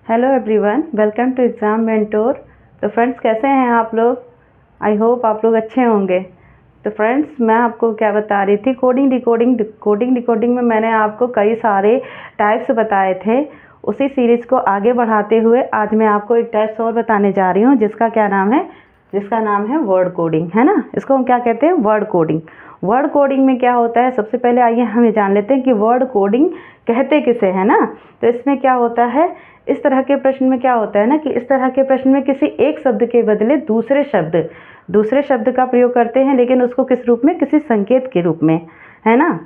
Hello everyone, welcome to exam mentor. तो friends, कैसे हैं आप लोग? आई होप आप लोग अच्छे होंगे। तो फ्रेंड्स, मैं आपको क्या बता रही थी, कोडिंग में मैंने आपको कई सारे टाइप्स बताए थे। उसी सीरीज़ को आगे बढ़ाते हुए आज मैं आपको एक टाइप्स और बताने जा रही हूँ, जिसका नाम है वर्ड कोडिंग, है ना। इसको हम क्या कहते हैं? Word coding. वर्ड कोडिंग में क्या होता है, सबसे पहले आइए हम ये जान लेते हैं कि वर्ड कोडिंग कहते किसे, है ना। तो इसमें क्या होता है, इस तरह के प्रश्न में क्या होता है ना कि इस तरह के प्रश्न में किसी एक शब्द के बदले दूसरे शब्द का प्रयोग करते हैं, लेकिन उसको किस रूप में? किसी संकेत के रूप में, है ना।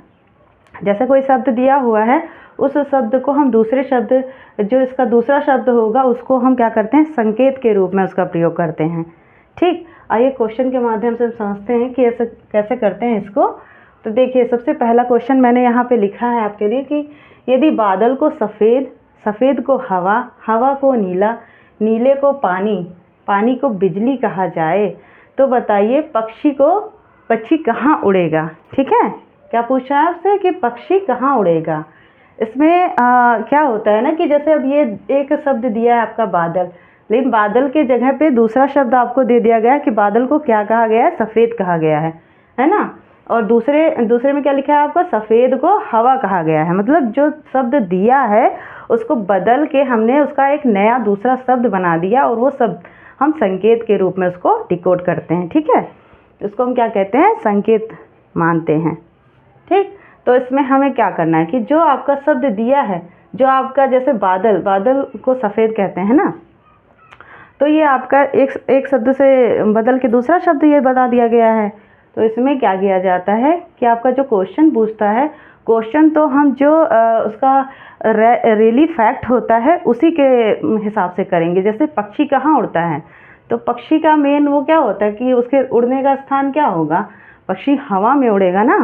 जैसे कोई शब्द दिया हुआ है, उस शब्द को हम दूसरे शब्द, जो इसका दूसरा शब्द होगा, उसको हम क्या करते हैं? संकेत के रूप में उसका प्रयोग करते हैं। ठीक, आइए क्वेश्चन के माध्यम से समझते हैं कि ऐसे कैसे करते हैं इसको। तो देखिए, सबसे पहला क्वेश्चन मैंने यहाँ पे लिखा है आपके लिए कि यदि बादल को सफ़ेद, सफ़ेद को हवा, हवा को नीला, नीले को पानी, पानी को बिजली कहा जाए, तो बताइए पक्षी कहाँ उड़ेगा? ठीक है, क्या पूछा है आपसे कि पक्षी कहाँ उड़ेगा। इसमें क्या होता है ना कि जैसे अब ये एक शब्द दिया है आपका बादल, लेकिन बादल के जगह पे दूसरा शब्द आपको दे दिया गया है कि बादल को क्या कहा गया है? सफ़ेद कहा गया है ना। और दूसरे में क्या लिखा है आपका? सफ़ेद को हवा कहा गया है। मतलब जो शब्द दिया है उसको बदल के हमने उसका एक नया दूसरा शब्द बना दिया, और वो शब्द हम संकेत के रूप में उसको डिकोड करते हैं। ठीक है, उसको हम क्या कहते हैं? संकेत मानते हैं। ठीक, तो इसमें हमें क्या करना है कि जो आपका शब्द दिया है, जो आपका जैसे बादल, बादल को सफ़ेद कहते हैं ना, तो ये आपका एक शब्द से बदल के दूसरा शब्द ये बता दिया गया है। तो इसमें क्या किया जाता है कि आपका जो क्वेश्चन पूछता है, क्वेश्चन तो हम जो उसका रियली फैक्ट होता है उसी के हिसाब से करेंगे। जैसे पक्षी कहाँ उड़ता है, तो पक्षी का मेन वो क्या होता है कि उसके उड़ने का स्थान क्या होगा? पक्षी हवा में उड़ेगा ना।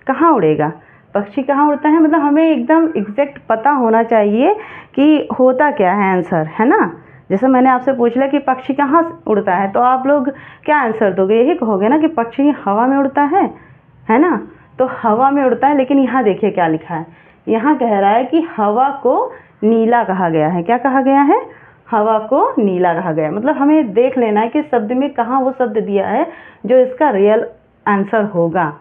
कहाँ उड़ेगा? पक्षी कहाँ उड़ता है, मतलब हमें एकदम एग्जैक्ट पता होना चाहिए कि होता क्या है आंसर, है ना। जैसे मैंने आपसे पूछ लिया कि पक्षी कहाँ उड़ता है, तो आप लोग क्या आंसर दोगे? यही कहोगे ना कि पक्षी हवा में उड़ता है ना। तो हवा में उड़ता है, लेकिन यहाँ देखिए क्या लिखा है। यहाँ कह रहा है कि हवा को नीला कहा गया है। क्या कहा गया है? हवा को नीला कहा गया। मतलब हमें देख लेना है कि शब्द में कहाँ वो शब्द दिया है जो इसका रियल आंसर होगा।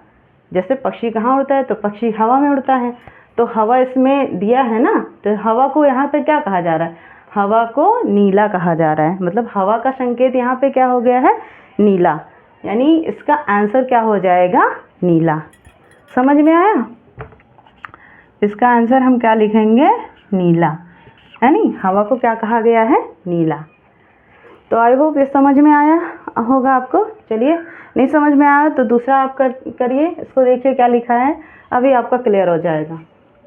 जैसे पक्षी कहाँ उड़ता है, तो पक्षी हवा में उड़ता है, तो हवा इसमें दिया है ना, तो हवा को यहाँ पे क्या कहा जा रहा है? हवा को नीला कहा जा रहा है। मतलब हवा का संकेत यहाँ पे क्या हो गया है? नीला। यानी इसका आंसर क्या हो जाएगा? नीला। समझ में आया? इसका आंसर हम क्या लिखेंगे? नीला, है नहीं। हवा को क्या कहा गया है? नीला। तो आई होप ये समझ में आया होगा आपको। चलिए, नहीं समझ में आया तो दूसरा आप करिए। इसको देखिए क्या लिखा है, अभी आपका क्लियर हो जाएगा।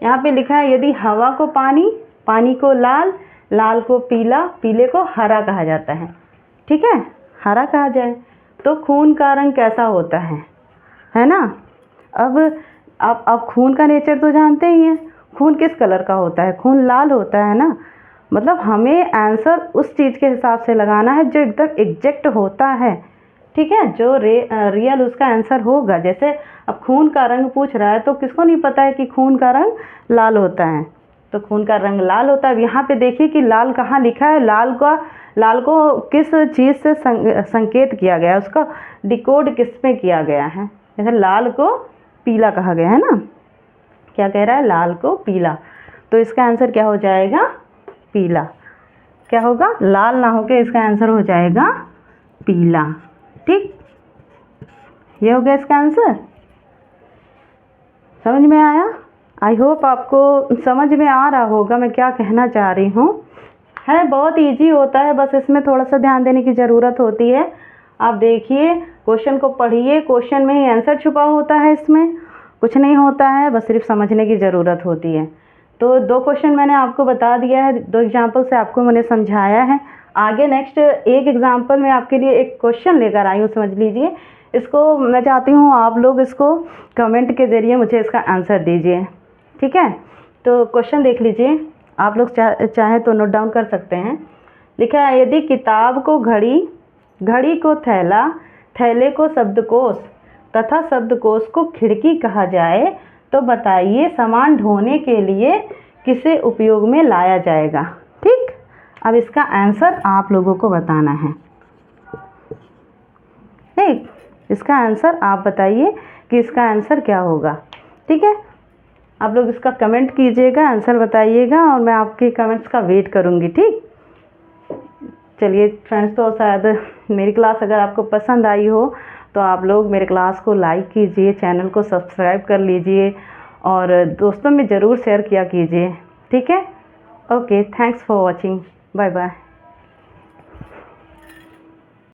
यहाँ पे लिखा है यदि हवा को पानी, पानी को लाल, लाल को पीला, पीले को हरा कहा जाता है। ठीक है, हरा कहा जाए तो खून का रंग कैसा होता है ना। अब आप खून का नेचर तो जानते ही हैं। खून किस कलर का होता है? खून लाल होता है ना। मतलब हमें आंसर उस चीज़ के हिसाब से लगाना है जो एकदम एग्जैक्ट होता है। ठीक है, जो रियल उसका आंसर होगा। जैसे अब खून का रंग पूछ रहा है, तो किसको नहीं पता है कि खून का रंग लाल होता है, तो खून का रंग लाल होता है। अब यहाँ पे देखिए कि लाल कहाँ लिखा है। लाल को किस चीज़ से संकेत किया गया है, उसका डिकोड किस में किया गया है। जैसे लाल को पीला कहा गया है ना, क्या कह रहा है? लाल को पीला, तो इसका आंसर क्या हो जाएगा? पीला। क्या होगा? लाल ना होके इसका आंसर हो जाएगा पीला। ठीक, ये हो गया इसका आंसर। समझ में आया? आई होप आपको समझ में आ रहा होगा मैं क्या कहना चाह रही हूँ। है बहुत इजी होता है, बस इसमें थोड़ा सा ध्यान देने की ज़रूरत होती है। आप देखिए, क्वेश्चन को पढ़िए, क्वेश्चन में ही आंसर छुपा होता है, इसमें कुछ नहीं होता है, बस सिर्फ समझने की ज़रूरत होती है। तो 2 क्वेश्चन मैंने आपको बता दिया है, 2 एग्जाम्पल से आपको मैंने समझाया है। आगे नेक्स्ट एक एग्जाम्पल में आपके लिए एक क्वेश्चन लेकर आई हूँ, समझ लीजिए। इसको मैं चाहती हूँ आप लोग इसको कमेंट के ज़रिए मुझे इसका आंसर दीजिए। ठीक है, तो क्वेश्चन देख लीजिए, आप लोग चाहे तो नोट डाउन कर सकते हैं। लिखा है यदि किताब को घड़ी, घड़ी को थैला, थैले को शब्दकोश तथा शब्दकोश को खिड़की कहा जाए, तो बताइए सामान ढोने के लिए किसे उपयोग में लाया जाएगा। ठीक, अब इसका आंसर आप लोगों को बताना है। ठीक, इसका आंसर आप बताइए कि इसका आंसर क्या होगा। ठीक है, आप लोग इसका कमेंट कीजिएगा, आंसर बताइएगा और मैं आपके कमेंट्स का वेट करूँगी। ठीक, चलिए फ्रेंड्स, तो शायद मेरी क्लास अगर आपको पसंद आई हो तो आप लोग मेरे क्लास को लाइक कीजिए, चैनल को सब्सक्राइब कर लीजिए और दोस्तों में ज़रूर शेयर किया कीजिए। ठीक है, okay, thanks for watching, bye bye.